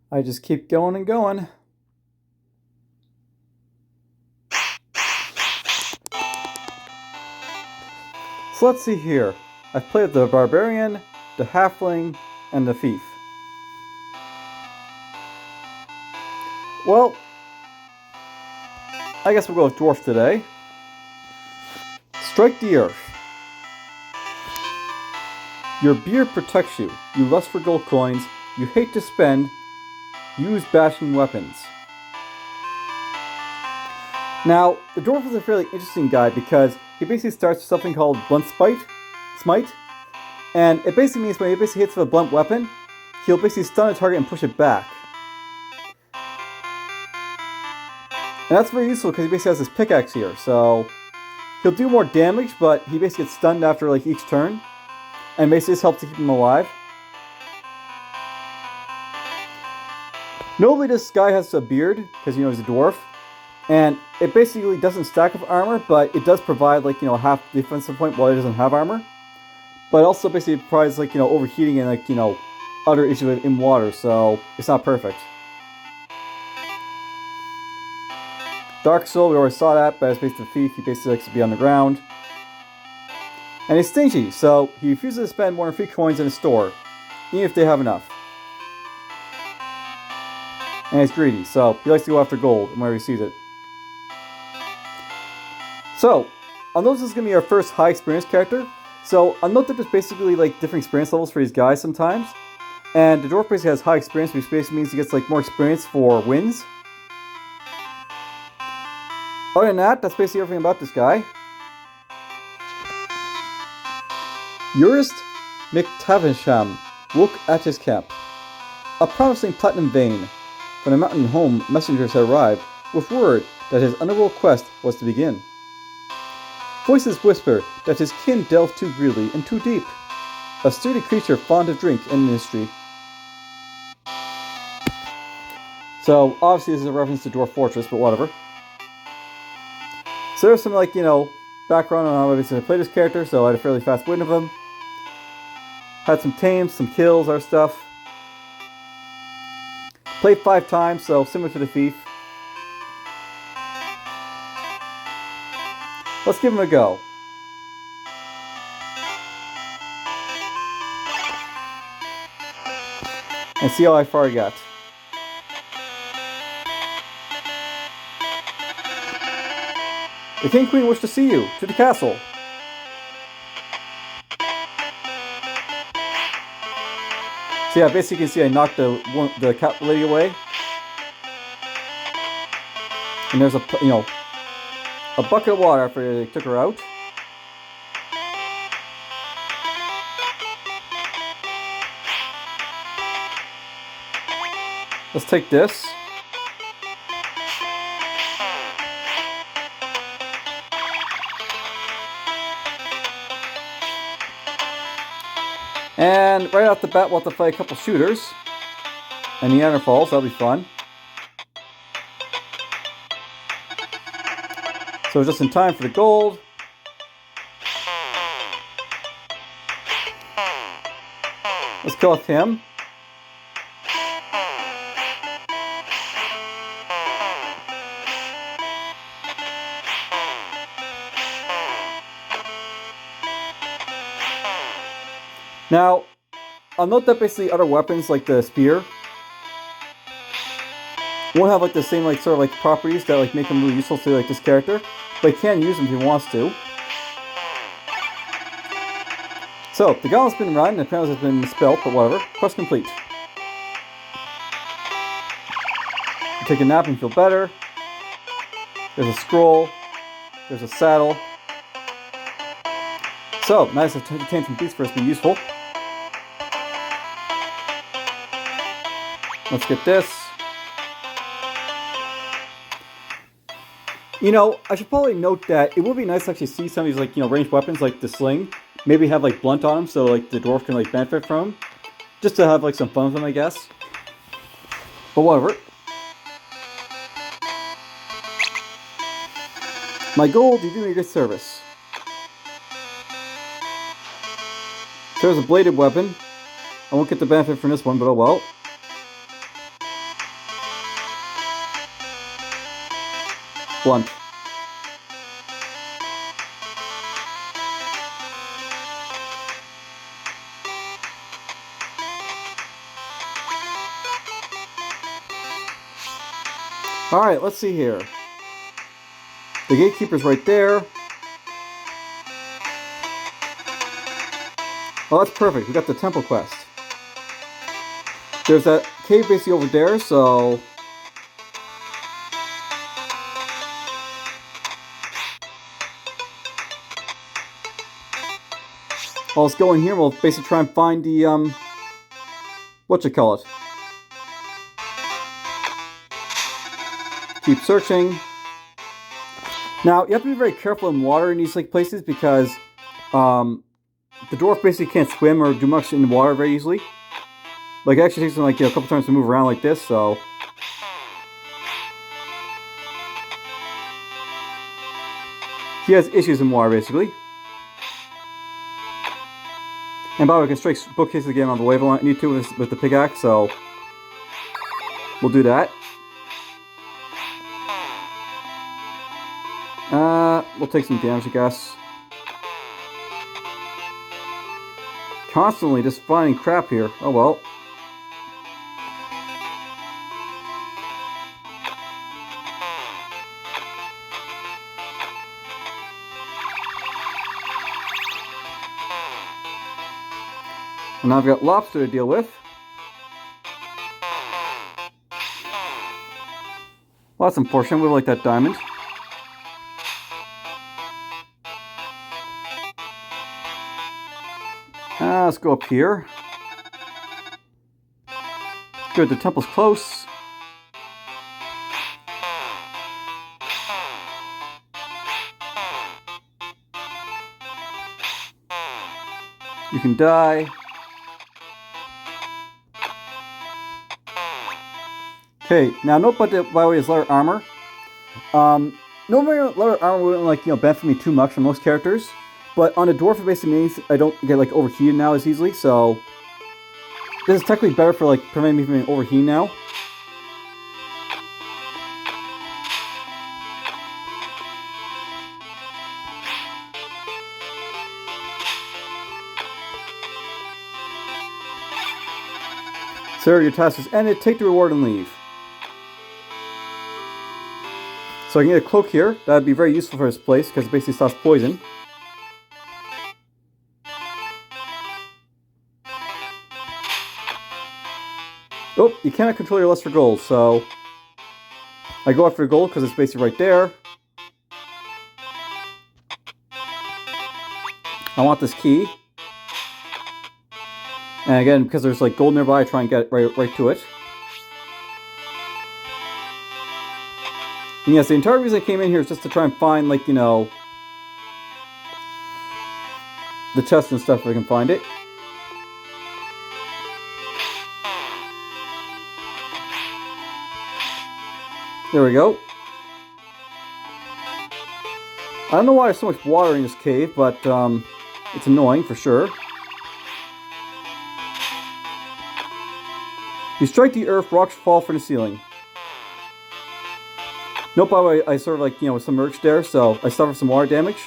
I just keep going and going. So let's see here. I've played the Barbarian, the Halfling, and the Thief. Well, I guess we'll go with Dwarf today. Strike the Earth. Your beard protects you. You lust for gold coins. You hate to spend. Use bashing weapons. Now, the Dwarf is a fairly interesting guy because he basically starts with something called Blunt Smite. And it basically means when he basically hits with a blunt weapon, he'll basically stun a target and push it back. And that's very useful because he basically has his pickaxe here, so he'll do more damage, but he basically gets stunned after like each turn. And basically this helps to keep him alive. Notably, this guy has a beard, because he's a dwarf. And it basically doesn't stack with armor, but it does provide like, half defensive point while it doesn't have armor. But it also basically provides like, overheating and like, other issues in water, so it's not perfect. Dark Soul, we already saw that, but as basically the Thief, he basically likes to be on the ground. And he's stingy, so he refuses to spend more than 3 coins in his store, even if they have enough. And he's greedy, so he likes to go after gold whenever he sees it. So, I'll note this is going to be our first high experience character. So, I'll note that there's basically like different experience levels for these guys sometimes. And the Dwarf basically has high experience, which basically means he gets like more experience for wins. Other than that, that's basically everything about this guy. Jurist McTavish woke at his camp. A promising platinum vein. From the mountain home, messengers had arrived with word that his underworld quest was to begin. Voices whisper that his kin delved too greedily and too deep. A sturdy creature fond of drink and ministry. So, obviously this is a reference to Dwarf Fortress, but whatever. So there's some, like, background on how I played this character, so I had a fairly fast win of him. Had some tames, some kills, our stuff. Played 5 times, so similar to the Thief. Let's give him a go. And see how far I got. The King Queen wish to see you. To the castle. So yeah, basically you can see I knocked the cat lady away. And there's a bucket of water after they took her out. Let's take this. And right off the bat, we'll have to fight a couple shooters. And Neanderthals, that'll be fun. So just in time for the gold. Let's kill off him. Now, I'll note that basically other weapons like the spear won't have like the same like sort of like properties that like make them really useful to like this character, but he can use them if he wants to. So the gauntlet's been run, and the panels has been misspelled, but whatever. Quest complete. You take a nap and you feel better. There's a scroll. There's a saddle. So nice to obtain some beats for us to be useful. Let's get this. I should probably note that it would be nice to actually see some of these, like, ranged weapons, like the sling. Maybe have, like, blunt on them, so, like, the dwarf can, like, benefit from them. Just to have, like, some fun with them, I guess. But whatever. My gold, you do me a good service. So there's a bladed weapon. I won't get the benefit from this one, but oh well. blunt. Alright, let's see here. The gatekeeper's right there. Oh, that's perfect. We got the temple quest. There's that cave basically over there, so... well, let's go in here. We'll basically try and find the, whatchamacallit. Keep searching. Now, you have to be very careful in water in these like places because the dwarf basically can't swim or do much in the water very easily. Like, it actually takes him like a couple times to move around like this, so... he has issues in water, basically. And by the way, I can strike bookcases again on the wave I need to with the pickaxe, so... we'll do that. We'll take some damage, I guess. Constantly just finding crap here. Oh well. And now I've got lobster to deal with. Well, that's unfortunate. We like that diamond. Let's go up here. Good, the temple's close. You can die. Okay, now note by the way is leather armor. Normally leather armor wouldn't like benefit me too much from most characters. But on a dwarf, it basically means I don't get like overheated now as easily, so this is technically better for like preventing me from being overheated now. Sir, your task is ended. Take the reward and leave. So I can get a cloak here. That would be very useful for this place because it basically stops poison. Oh, you cannot control your lust for gold, so I go after gold because it's basically right there. I want this key. And again, because there's like gold nearby, I try and get right to it. And yes, the entire reason I came in here is just to try and find like, the chest and stuff if I can find it. There we go. I don't know why there's so much water in this cave, but it's annoying for sure. You strike the earth, rocks fall from the ceiling. Nope, by the way, I sort of like, submerged there, so I suffer some water damage.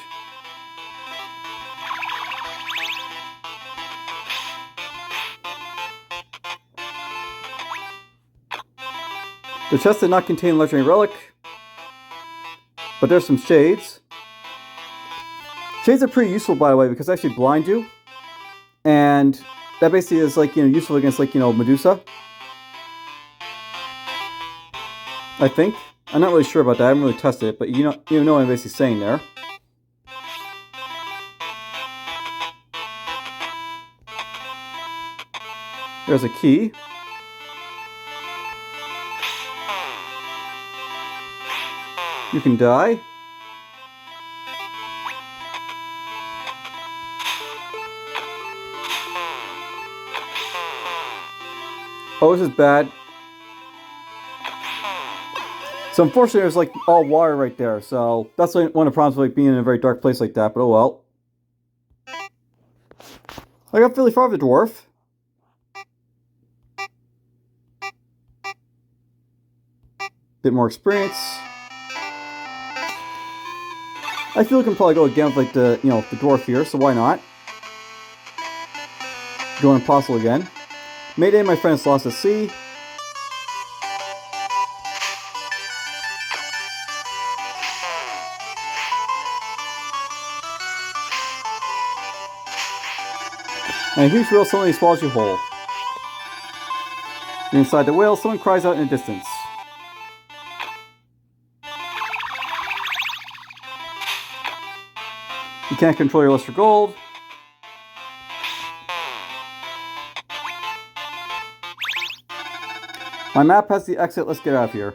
The chest did not contain a legendary relic, but there's some shades. Shades are pretty useful, by the way, because they actually blind you, and that basically is like useful against like Medusa. I think. I'm not really sure about that. I haven't really tested it, but you know what I'm basically saying there. There's a key. You can die. Oh, this is bad. So unfortunately, there's like all water right there. So that's one of the problems with like, being in a very dark place like that. But oh well. I got fairly far of the dwarf. Bit more experience. I feel we can probably go again with like the the dwarf here, so why not? Go impossible again. Mayday, my friends lost at sea. And a huge whale suddenly swallows you whole. You're inside the whale, someone cries out in the distance. You can't control your lust for gold. My map has the exit, let's get out of here.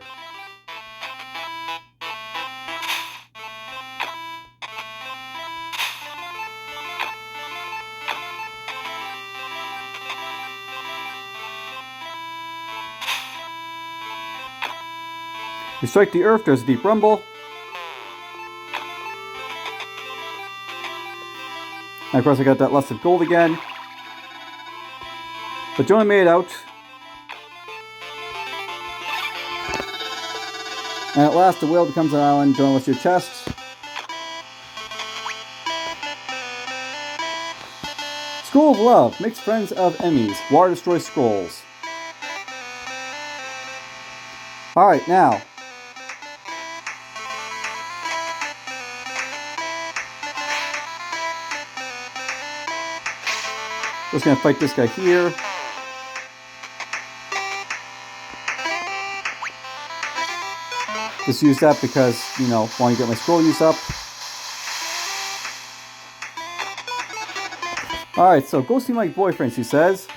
You strike the earth, there's a deep rumble. And of course I got that lust of gold again. But you only made it out. And at last the whale becomes an island, join with your chest. Scroll of Love, makes friends of enemies. Water destroys scrolls. Alright, now. Just gonna fight this guy here. Just use that because, want to get my scroll use up. Alright, so go see my boyfriend, she says.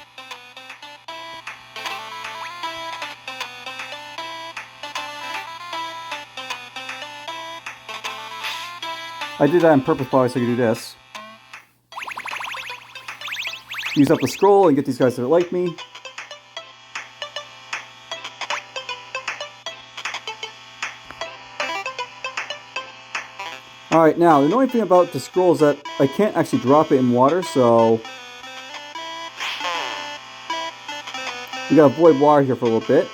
I did that on purpose probably so you can do this. Use up the scroll and get these guys that like me. Alright, now, the annoying thing about the scroll is that I can't actually drop it in water, so we gotta avoid water here for a little bit.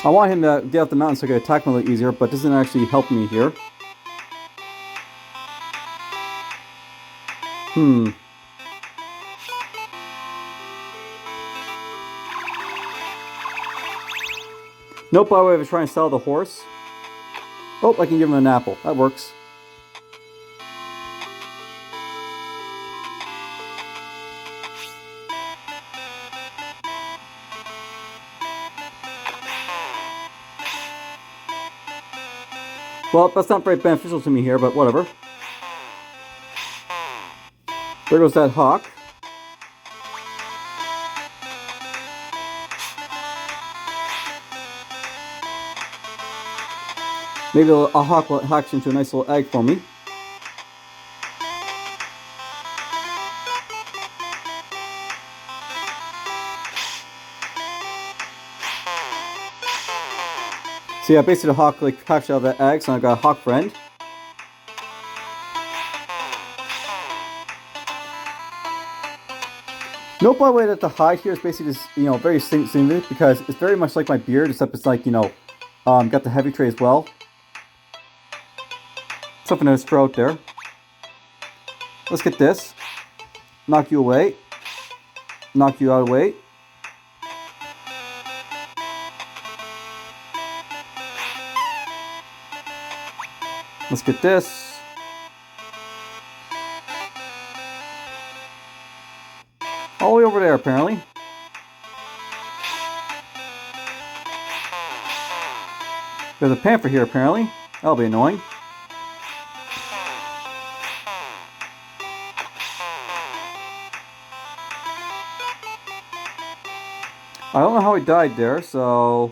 I want him to get up the mountain so I can attack him a little easier, but this isn't actually helping me here. Nope, by the way, I was trying to sell the horse. Oh, I can give him an apple. That works. Well, that's not very beneficial to me here, but whatever. There goes that hawk. Maybe a hawk will hatch into a nice little egg for me. So yeah, basically the hawk hatched out of that egg, so I got a hawk friend. Note by the way that the hide here is basically just, very significant because it's very much like my beard, except it's like, got the heavy tray as well. Something in his throat there. Let's get this. Knock you away. Knock you out of the way. Let's get this. All the way over there, apparently. There's a panther here, apparently. That'll be annoying. I don't know how he died there, so...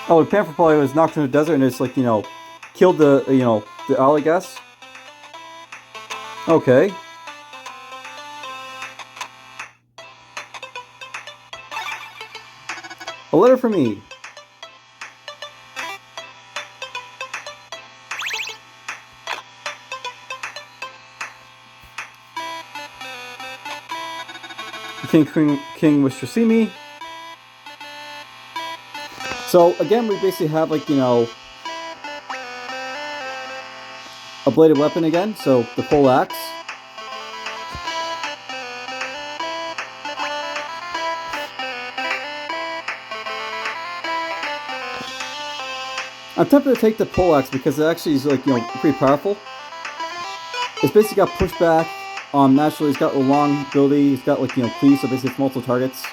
Oh, the panther probably was knocked in the desert and it's like, killed the, the owl, I guess. Okay. A letter for me. The king wished to see me. So again, we basically have, like, you know, a bladed weapon again. So the pole axe. I'm tempted to take the pole axe because it actually is, like, you know, pretty powerful. It's basically got pushback. Naturally, it's got a long ability. It's got, like, you know, cleave, so basically it's multiple targets.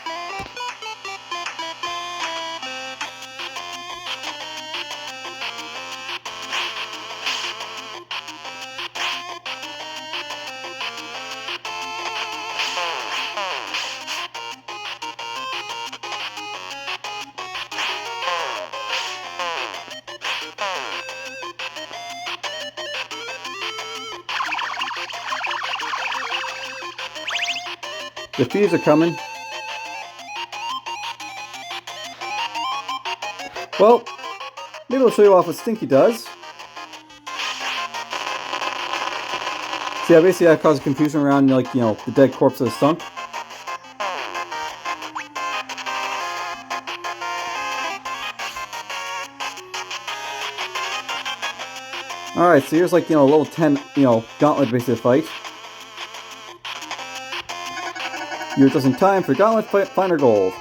The thieves are coming. Well, maybe I'll show you off what Stinky does. See, I basically caused confusion around, like, you know, the dead corpse of the stunk. Alright, so here's, like, you know, a level 10, you know, gauntlet basically fight. You're just in time for gauntlet fight, finer gold.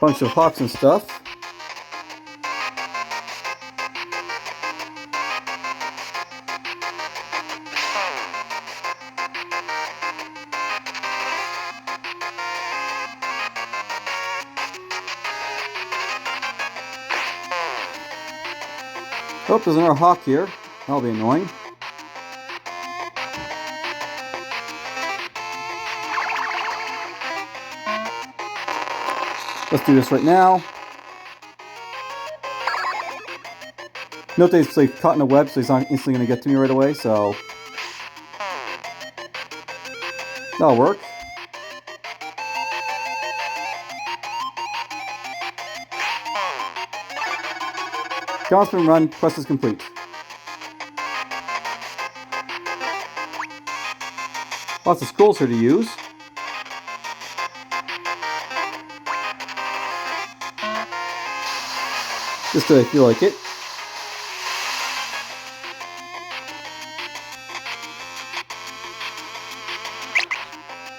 Bunch of hawks and stuff. Oh, there's another hawk here. That'll be annoying. Let's do this right now. Note that he's, like, caught in a web, so he's not instantly going to get to me right away, so that'll work. Gauntlet run, quest is complete. Lots of scrolls here to use. Just so I feel like it.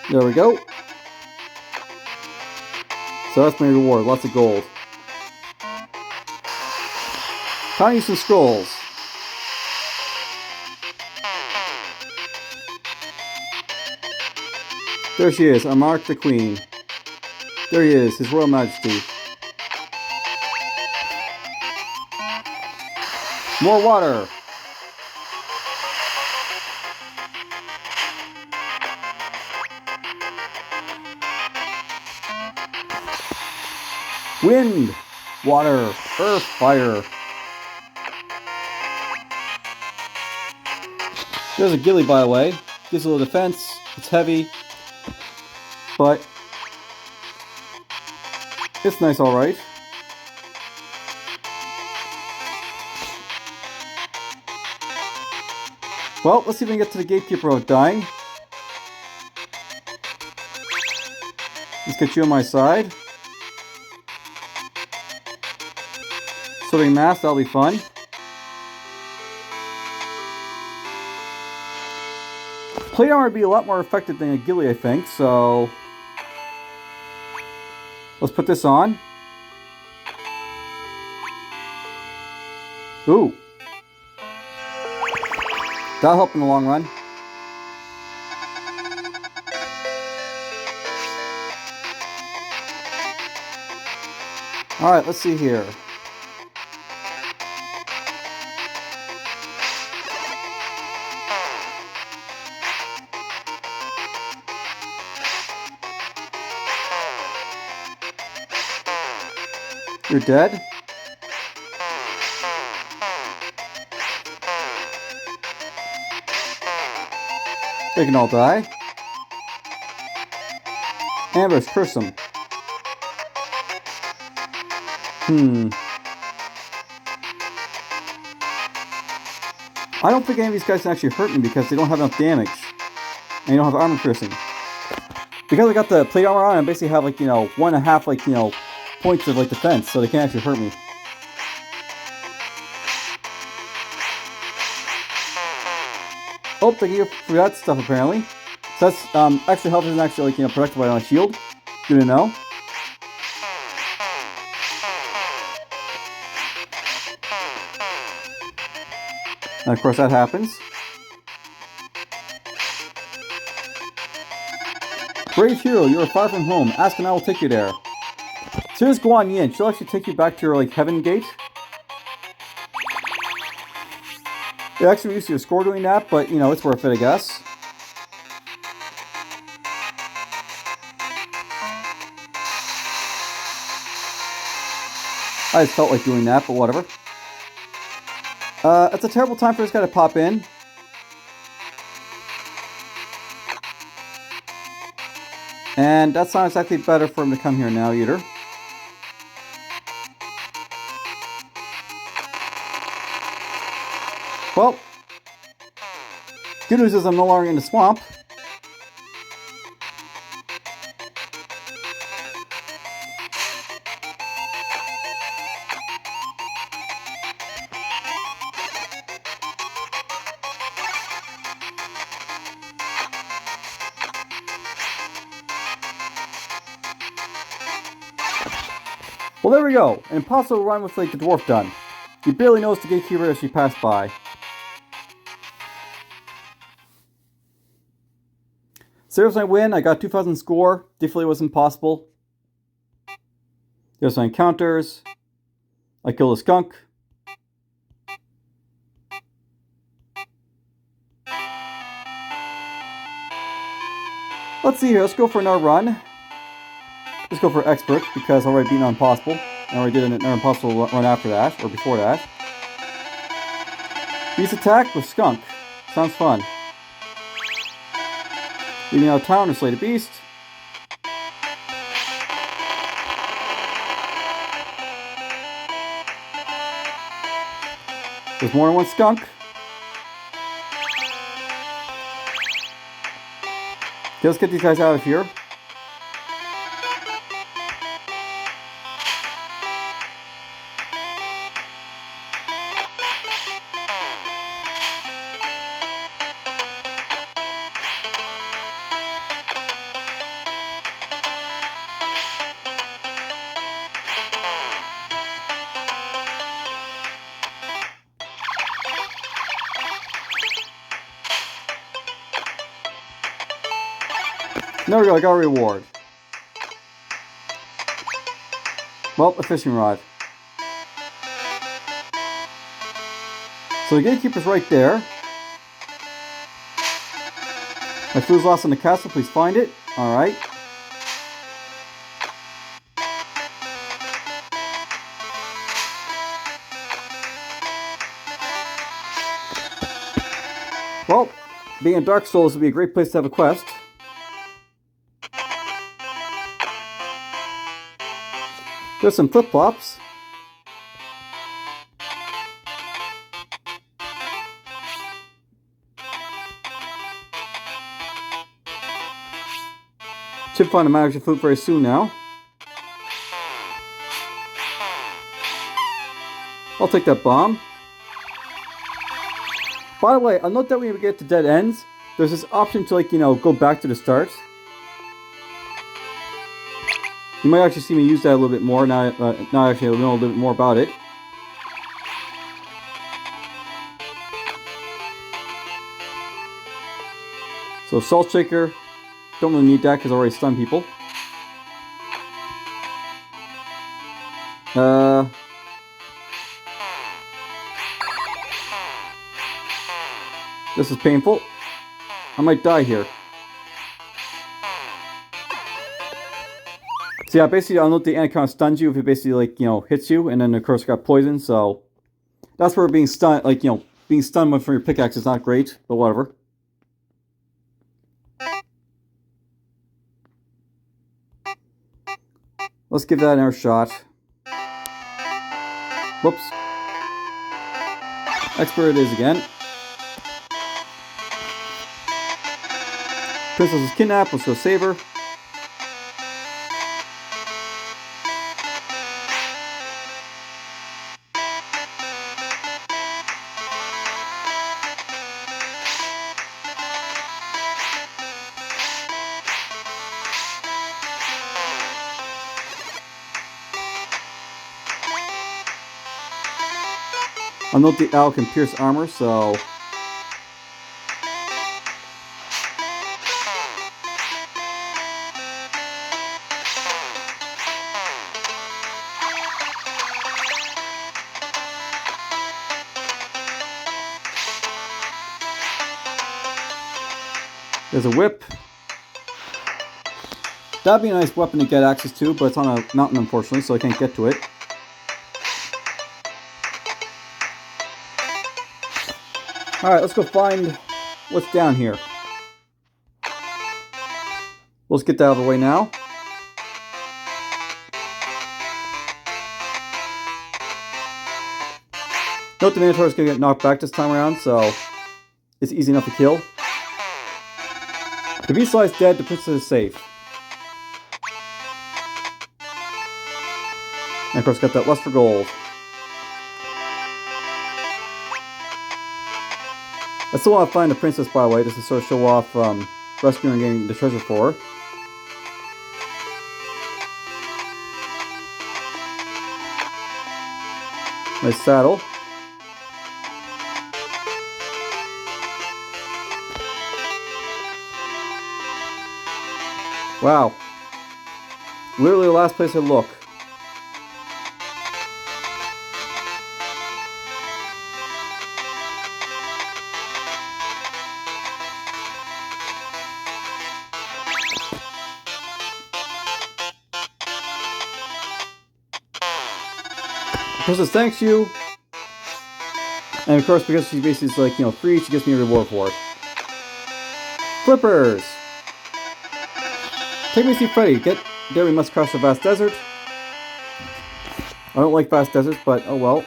There we go. So that's my reward, lots of gold. Time to use some scrolls. There she is, Amark the Queen. There he is, His Royal Majesty. More water. Wind, water, earth, fire. There's a ghillie, by the way. Gives a little defense. It's heavy, but it's nice, all right. Well, let's see if we can get to the gatekeeper without dying. Let's get you on my side. Swimming mask, that'll be fun. Plate armor would be a lot more effective than a ghillie, I think, so let's put this on. Ooh. That'll help in the long run. Alright, let's see here. You're dead. They can all die. Ambush, curse them. I don't think any of these guys can actually hurt me because they don't have enough damage. And they don't have armor piercing. Because I got the plate armor on, I basically have like, 1.5 like, points of like defense, so they can't actually hurt me. Oh, thank you for that stuff apparently. So that's extra health isn't actually like, protected by my shield. Good to know. And of course that happens. Brave hero, you are far from home. Ask and I will take you there. So here's Guan Yin. She'll actually take you back to your like heaven gate. It actually reduces your score doing that, but it's worth it, I guess. I just felt like doing that, but whatever. It's a terrible time for this guy to pop in. And that's not exactly better for him to come here now either. Well, good news is I'm no longer in the swamp. Well, there we go. An impossible run with like the dwarf done. He barely noticed the gatekeeper as she passed by. There's my win. I got 2,000 score. Definitely was impossible. There's my encounters. I killed a skunk. Let's see here. Let's go for another run. Let's go for expert because I already beat impossible. I already did another impossible run after that or before that. Beast attack with skunk. Sounds fun. Leaving out of town to slay the beast. There's more than one skunk. Okay, let's get these guys out of here. There we go, I got a reward. Well, a fishing rod. So the gatekeeper's right there. My food's lost in the castle, please find it. Alright. Well, being in Dark Souls would be a great place to have a quest. There's some flip-flops. Should find a magic flute very soon now. I'll take that bomb. By the way, I'll note that when we get to dead ends, there's this option to go back to the start. You might actually see me use that a little bit more now. Now actually I know a little bit more about it. So Salt Shaker, don't really need that because I already stunned people. This is painful. So yeah, basically, I'll note the anaconda stuns you if it basically, like, you know, hits you, and then of course got poisoned. So that's where being stunned, like, you know, being stunned from your pickaxe is not great, but whatever. Let's give that another shot. Whoops. Expert it is again. Princess is kidnapped. Let's go save her. I'll note the owl can pierce armor, so... There's a whip. That'd be a nice weapon to get access to, but it's on a mountain, unfortunately, so I can't get to it. Alright, let's go find what's down here. Let's get that out of the way now. Note the Minotaur is going to get knocked back this time around, so it's easy enough to kill. The beast lies dead, the princess is safe. And of course got that lust for gold. I still want to find the princess, by the way, just to sort of show off rescuing and getting the treasure for her. Nice saddle. Wow. Literally the last place I look. Princess thanks you. And of course, because she basically is like, you know, free, she gives me a reward for it. Flippers! Take me to see Freddy. There we must cross the vast desert. I don't like vast deserts, but oh well.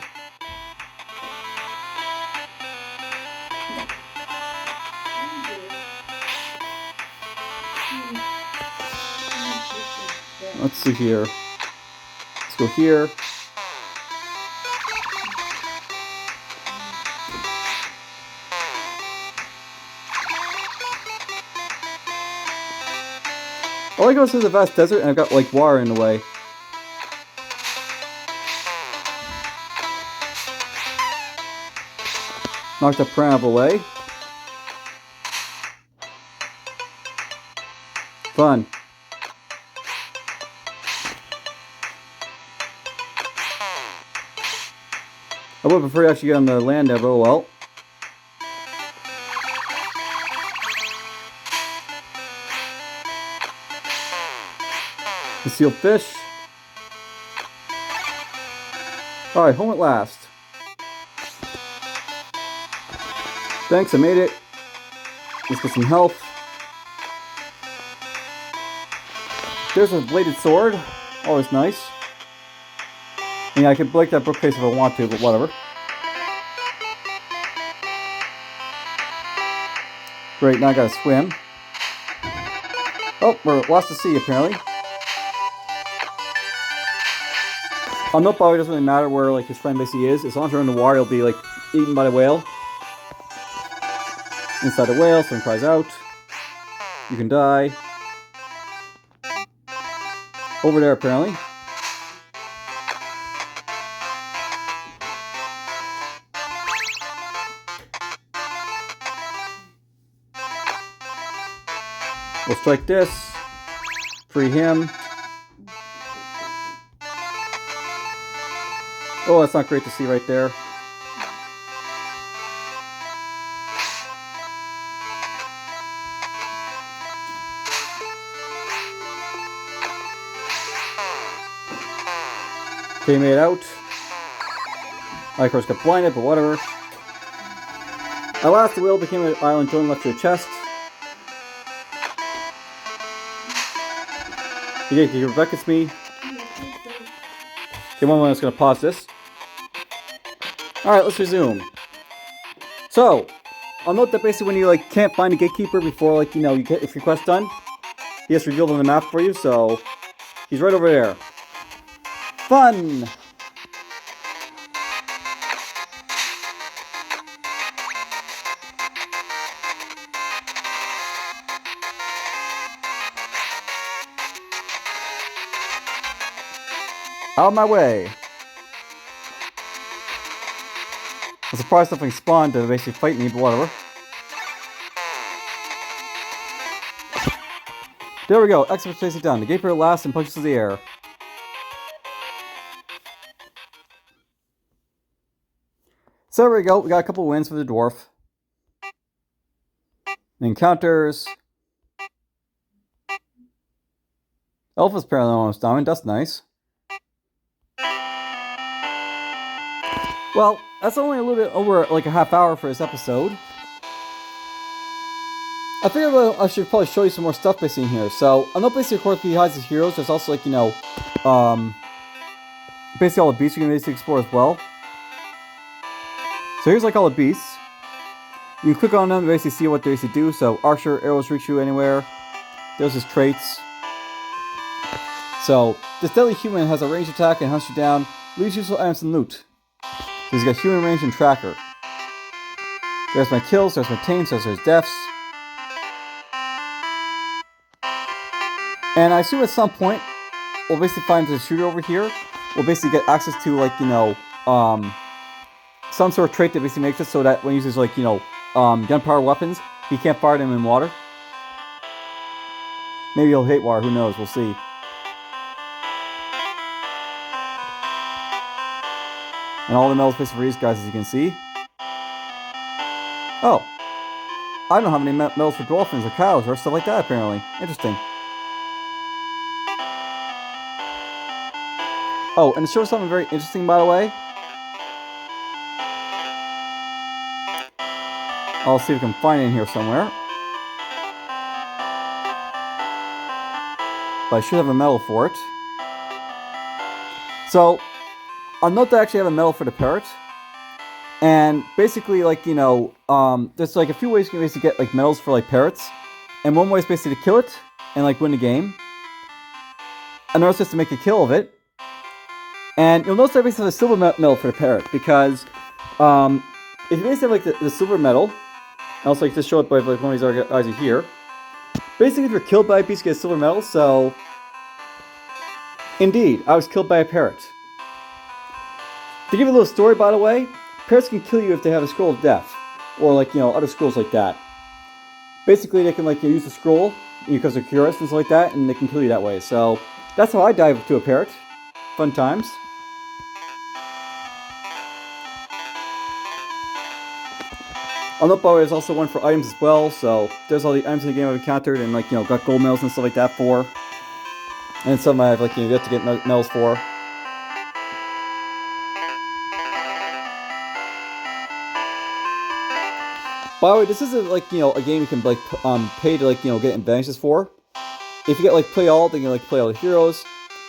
Let's see here. Let's go here. I like how this is a vast desert and I've got like water in the way. Knock the piranha out of the way. Fun. I would prefer to actually get on the land there, but oh well. Concealed fish. Alright, home at last. Thanks, I made it. Let's get some health. There's a bladed sword. Always nice. I mean, I could break that bookcase if I want to, but whatever. Great, now I gotta swim. Oh, we're lost to sea apparently. Nope, it doesn't really matter where like his friend basically is. As long as you're in the water, he'll be like eaten by the whale. Inside the whale, someone cries out. You can die. Over there apparently. We'll strike this. Free him. Oh, that's not great to see right there. Okay, made it out. I, of course, got blinded, but whatever. At last, the whale became an island joint left to a chest. Okay, Rebecca, it's me. Okay, one moment, I'm just gonna pause this. Alright, let's resume. So, I'll note that basically when you like can't find a gatekeeper before like you get if your quest done, he has revealed on the map for you, so he's right over there. Fun! Out of my way. I'm surprised something spawned to basically fight me, but whatever. There we go, expert chasing done. The gatekeeper laughs and punches to the air. So there we go, we got a couple wins for the dwarf. Encounters. Elf is apparently almost diamond, that's nice. Well, that's only a little bit over like a half hour for this episode. I figured I should probably show you some more stuff basically in here. So, I know basically of course behind the heroes, there's also like, basically all the beasts you can basically explore as well. So here's like all the beasts. You can click on them to basically see what they basically do. So, Archer, arrows reach you anywhere. There's his traits. So, this deadly human has a ranged attack and hunts you down, leaves useful items and loot. So he's got human range and tracker. There's my kills, there's my tames, there's his deaths. And I assume at some point, we'll basically find the shooter over here. We'll basically get access to like, some sort of trait that basically makes it so that when he uses like, gunpowder weapons, he can't fire them in water. Maybe he'll hate water, who knows, we'll see. And all the medals basically for these guys, as you can see. Oh. I don't have any medals for dolphins or cows or stuff like that, apparently. Interesting. Oh, and to show something very interesting, by the way. I'll see if I can find it in here somewhere. But I should have a medal for it. So, I'll note that I actually have a medal for the parrot. And basically, like, there's like a few ways you can basically get like medals for like parrots. And one way is basically to kill it and like win the game. Another is just to make a kill of it. And you'll notice I basically have a silver medal for the parrot because if you basically have like the silver medal, and also like just show it by like one of these guys here. Basically, if you're killed by a beast, you get a silver medal. So, indeed, I was killed by a parrot. To give you a little story, by the way, parrots can kill you if they have a scroll of death, or like other scrolls like that. Basically, they can like use the scroll because they're curious and stuff like that, and they can kill you that way. So that's how I dive to a parrot. Fun times. On the by the way, there's also one for items as well. So there's all the items in the game I've encountered and like got gold medals and stuff like that for. And some I have like you have to get medals for. By the way, this isn't like, a game you can like pay to like, get advantages for. If you get like play all, then you like play all the heroes.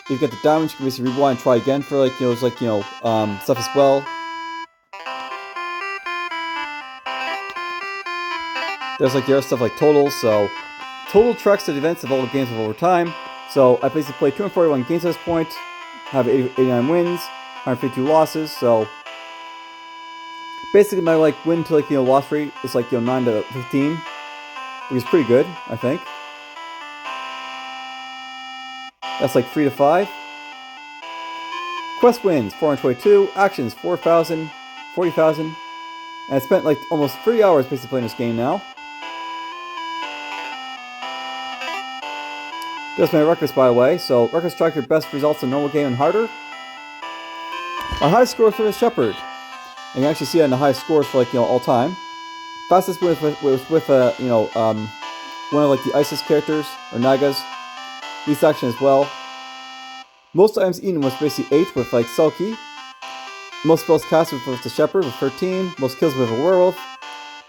If you get the diamonds, you can basically rewind and try again for like, it's like, stuff as well. There's like the other stuff like totals, so total tracks the events of all the games of over time. So I basically played 241 games at this point, have 89 wins, 152 losses, so basically my like win to like loss rate is like 9 to 15, which is pretty good, I think. That's like 3 to 5. Quest wins 422, actions 4,000, 40,000, and I spent like almost 3 hours basically playing this game now. There's my records, by the way. So records track your best results in normal game and harder. My highest score for the Shepherd. And you can actually see that in the highest scores for like all time. Fastest was with one of like the ISIS characters or Nagas. Least action as well. Most items eaten was basically 8 with like Selkie. Most spells cast with the Shepherd with 13. Most kills with a Werewolf.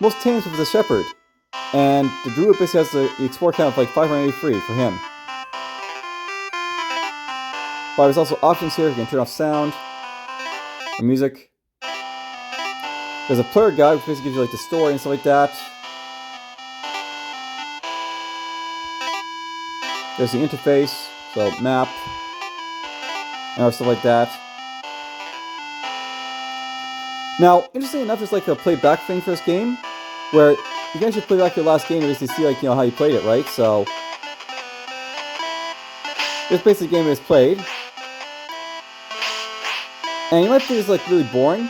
Most tames with the Shepherd. And the Druid basically has the explore count of like 583 for him. But there's also options here. You can turn off sound and music. There's a player guide, which basically gives you like the story and stuff like that. There's the interface, so map, and stuff like that. Now, interestingly enough, there's like a playback thing for this game, where you can actually play back your last game and basically see like how you played it, right? So this basically game is played, and you might think it's like really boring,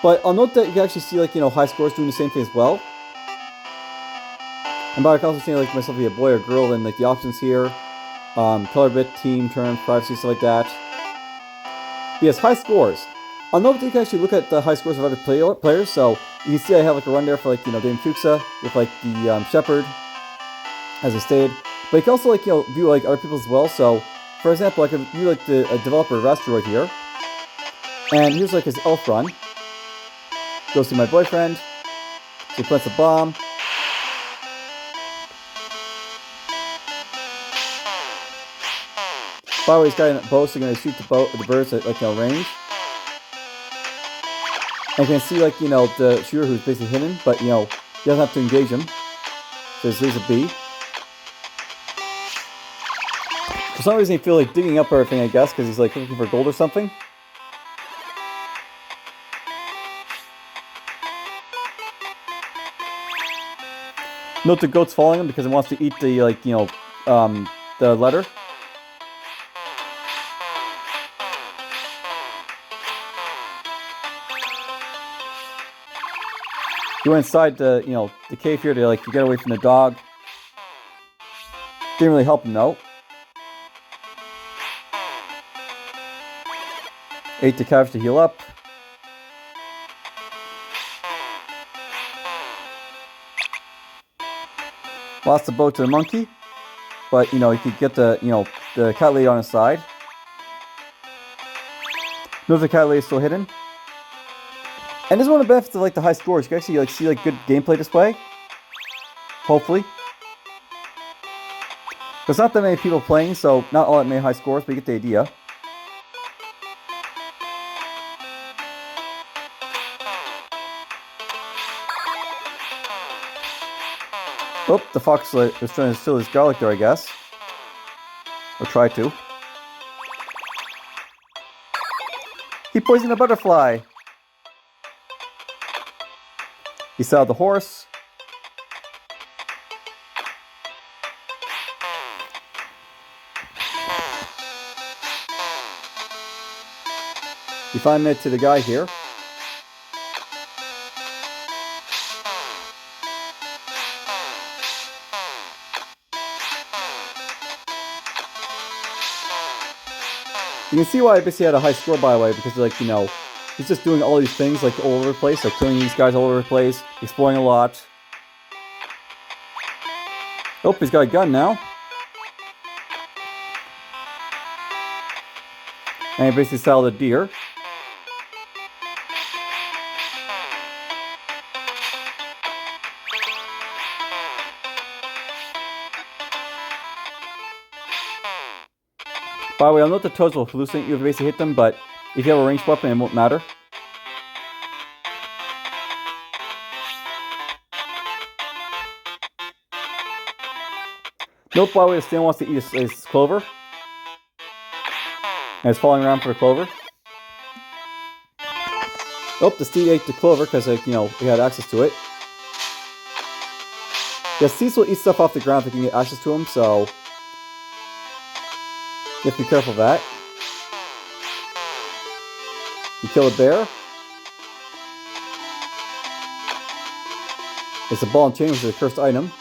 but I'll note that you can actually see like high scores doing the same thing as well. And by I can also see like myself be a boy or girl, and like the options here, color bit, team, turn, privacy, stuff like that. He has high scores. I'll note that you can actually look at the high scores of other players, so you can see I have like a run there for like DFuxa with like the Shepherd, as I stated. But you can also like view like other people as well. So for example, I can view like the developer of Asteroid here, and here's like his elf run. Go see my boyfriend. So he plants a bomb. By the way, he's got a bow, so you're gonna shoot the birds at like range. And you can see like the shooter who's basically hidden, but you doesn't have to engage him. So there's a bee. For some reason, you feel like digging up everything, I guess, because he's like looking for gold or something. Note the goat's following him because it wants to eat the the letter. You went inside the the cave here to like get away from the dog. Didn't really help him though. Ate the cabbage to heal up. Lost the boat to the monkey, but he could get the the cat lady on his side. Notice the cat lady is still hidden. And this is one of the benefits of like the high scores. You can actually see like good gameplay display. Hopefully. There's not that many people playing, so not all that many high scores, but you get the idea. Oh, the fox was trying to steal his garlic there, I guess. Or try to. He poisoned a butterfly. He saddled the horse. He finally made it to the guy here. You can see why I basically had a high score, by the way, because like he's just doing all these things like all over the place, like killing these guys all over the place, exploring a lot. Oh, he's got a gun now. And he basically saddled a deer. By the way, I'll note the toads will hallucinate you if you basically hit them, but if you have a ranged weapon, it won't matter. Note, by the way, the snail wants to eat his clover. And it's falling around for the clover. Oh, the steed ate the clover because, like, he had access to it. Yeah, steeds will eat stuff off the ground if they can get access to them, so you have to be careful of that. You kill a bear. It's a ball and chain, which is a cursed item.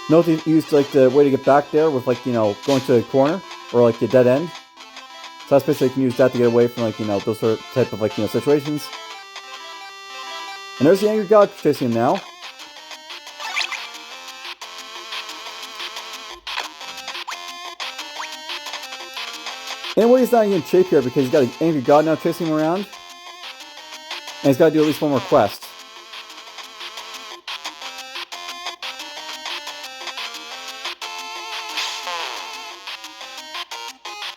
Note that you used like the way to get back there with like going to a corner or like a dead end. So that's basically you can use that to get away from like those sort of type of like situations. And there's the angry god chasing him now. Anyway, he's not even in shape here because he's got an angry god now chasing him around. And he's got to do at least one more quest.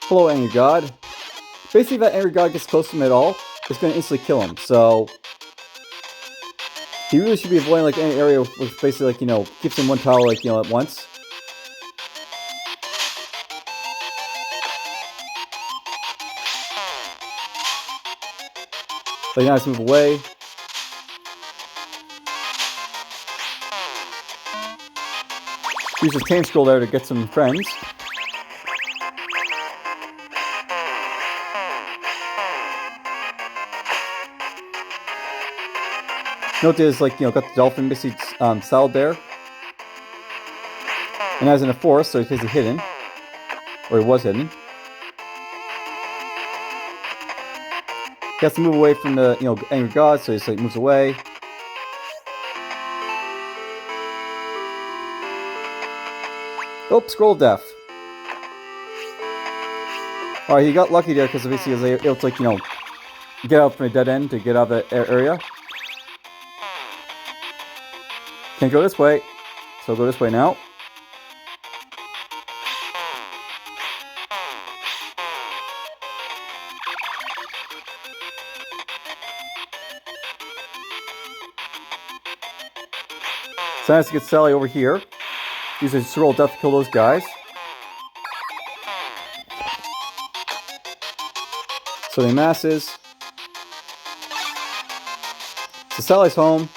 Hello, angry god. Basically, if that angry god gets close to him at all, it's going to instantly kill him. So he really should be avoiding like any area which basically like, you know, keeps him one tile like, you know, at once. But now let's move away. Use his tame scroll there to get some friends. Note there's like, you know, got the dolphin basically saddled there. And now he's in a forest, so he's basically hidden. Or he was hidden. He has to move away from the, you know, angry god, so he just like moves away. Oh, scroll death. Alright, he got lucky there because basically he was able to like, you know, get out from a dead end to get out of the area. Can't go this way, so go this way now. So nice to get Sally over here. Use a scroll death to kill those guys. So they masses. So Sally's home.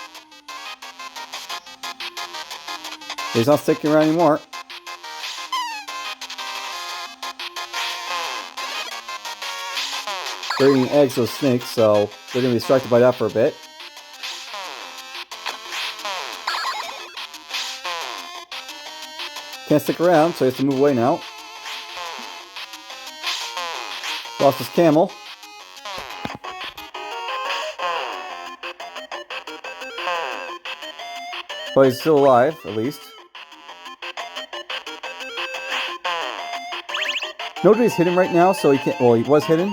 He's not sticking around anymore. They're eating eggs, those snakes, so they're going to be distracted by that for a bit. Can't stick around, so he has to move away now. Lost his camel. But he's still alive, at least. Nobody's hidden right now, so he can't. Well, he was hidden.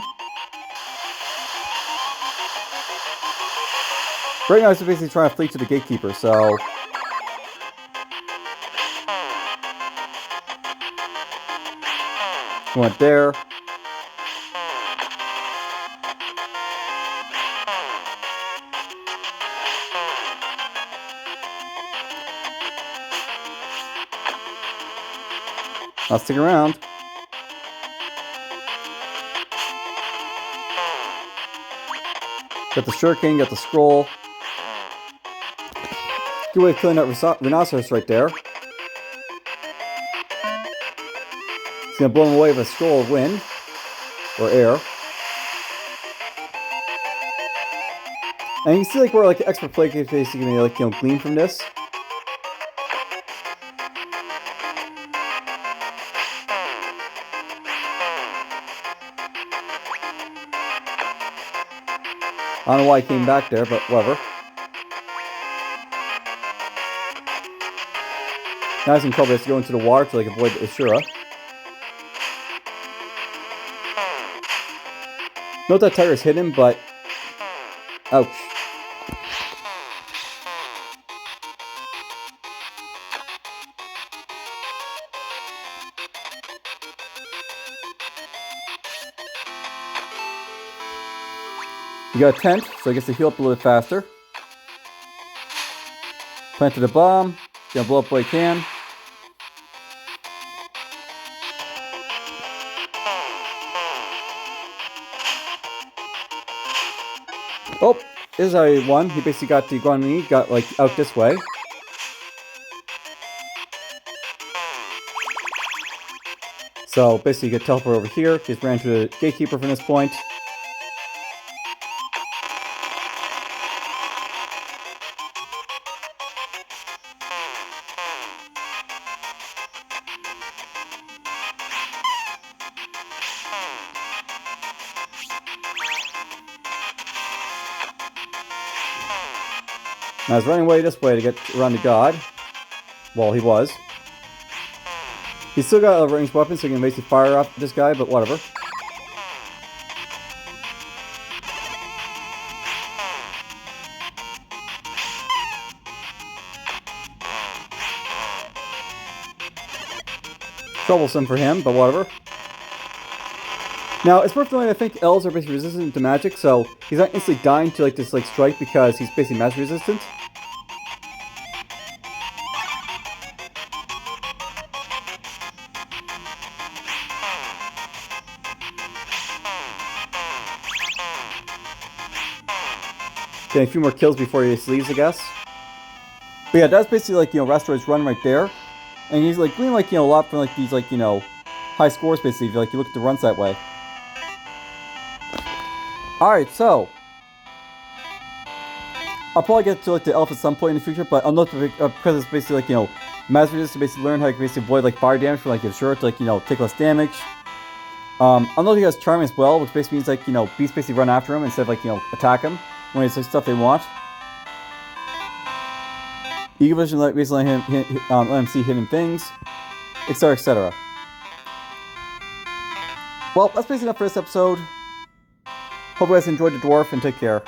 Right now, he's basically trying to flee to the gatekeeper, so. Went there. I'll stick around. Got the shuriken, got the scroll. Good way of killing that rhinoceros right there. It's gonna blow him away with a scroll of wind or air. And you can see like where like expert play is basically gonna like, you know, glean from this. I don't know why he came back there, but whatever. Now he's in trouble. He has to go into the water to like avoid the Ashura. Note that tiger's hidden, but ouch. You got a tent, so he gets to heal up a little bit faster. Planted a bomb. Gonna blow up what he can. Oh, this is how he won. He basically got the Guanyi, got like out this way. So basically you could teleport over here. Just ran to the gatekeeper from this point. Now he's running away this way to get around the god. Well, he was. He's still got a ranged weapon, so he can basically fire off this guy, but whatever. troublesome for him, but whatever. Now, it's worth noting I think elves are basically resistant to magic, so he's not instantly dying to like this like strike because he's basically magic resistant. Getting a few more kills before he leaves, I guess. But yeah, that's basically like, Rasteroid's run right there. And he's like doing like, a lot from like these like, high scores basically, if you look at the runs that way. Alright, so I'll probably get to like the elf at some point in the future, but I'll note because it's basically like, magic resist to basically learn how to basically avoid like fire damage for like give sure to like, take less damage. I'll note he has charm as well, which basically means like, beasts basically run after him instead of like, attack him when it's like stuff they want. Eagle Vision basically let him see hidden things, etc, etc. Well, that's basically enough for this episode. Hope you guys enjoyed the Dwarf, and take care.